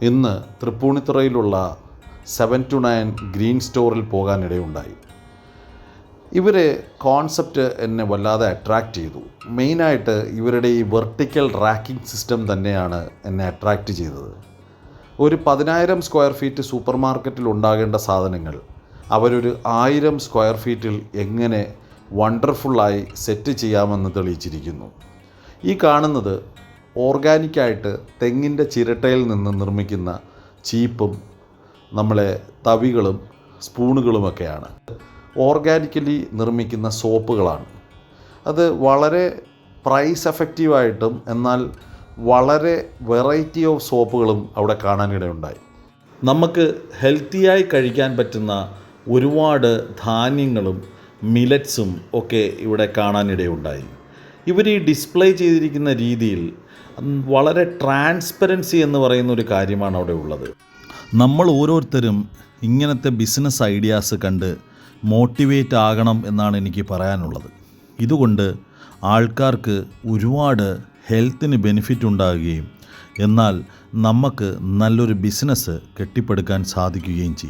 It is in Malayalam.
ഇന്ന് തൃപ്പൂണിത്തുറയിലുള്ള 7 to 9 ഗ്രീൻ സ്റ്റോറിൽ പോകാനിടയുണ്ടായി. ഇവരെ കോൺസെപ്റ്റ് എന്നെ വല്ലാതെ അട്രാക്റ്റ് ചെയ്തു. മെയിനായിട്ട് ഇവരുടെ ഈ വെർട്ടിക്കൽ റാക്കിംഗ് സിസ്റ്റം തന്നെയാണ് എന്നെ അട്രാക്റ്റ് ചെയ്തത്. ഒരു 10,000 സ്ക്വയർ ഫീറ്റ് സൂപ്പർ മാർക്കറ്റിൽ ഉണ്ടാകേണ്ട സാധനങ്ങൾ അവരൊരു 1000 സ്ക്വയർ ഫീറ്റിൽ എങ്ങനെ വണ്ടർഫുള്ളായി സെറ്റ് ചെയ്യാമെന്ന് തെളിയിച്ചിരിക്കുന്നു. ഈ കാണുന്നത് ഓർഗാനിക്കായിട്ട് തെങ്ങിൻ്റെ ചിരട്ടയിൽ നിന്ന് നിർമ്മിക്കുന്ന ചീപ്പും നമ്മളെ തവികളും സ്പൂണുകളുമൊക്കെയാണ്. ഓർഗാനിക്കലി നിർമ്മിക്കുന്ന സോപ്പുകളാണ്. അത് വളരെ പ്രൈസ് എഫക്റ്റീവായിട്ടും എന്നാൽ വളരെ വെറൈറ്റി ഓഫ് സോപ്പുകളും അവിടെ കാണാനിടയുണ്ടായി. നമുക്ക് ഹെൽത്തിയായി കഴിക്കാൻ പറ്റുന്ന ഒരുപാട് ധാന്യങ്ങളും മില്ലറ്റ്സും ഒക്കെ ഇവിടെ കാണാനിടയുണ്ടായി. ഇവർ ഈ ഡിസ്പ്ലേ ചെയ്തിരിക്കുന്ന രീതിയിൽ വളരെ ട്രാൻസ്പെറൻസി എന്ന് പറയുന്ന ഒരു കാര്യമാണ് അവിടെ ഉള്ളത്. നമ്മൾ ഓരോരുത്തരും ഇങ്ങനത്തെ ബിസിനസ് ഐഡിയാസ് കണ്ട് മോട്ടിവേറ്റ് ആകണം എന്നാണ് എനിക്ക് പറയാനുള്ളത്. ഇതുകൊണ്ട് ആൾക്കാർക്ക് ഒരുപാട് ഹെൽത്തിന് ബെനിഫിറ്റ് ഉണ്ടാകുകയും എന്നാൽ നമുക്ക് നല്ലൊരു ബിസിനസ് കെട്ടിപ്പടുക്കാൻ സാധിക്കുകയും ചെയ്യും.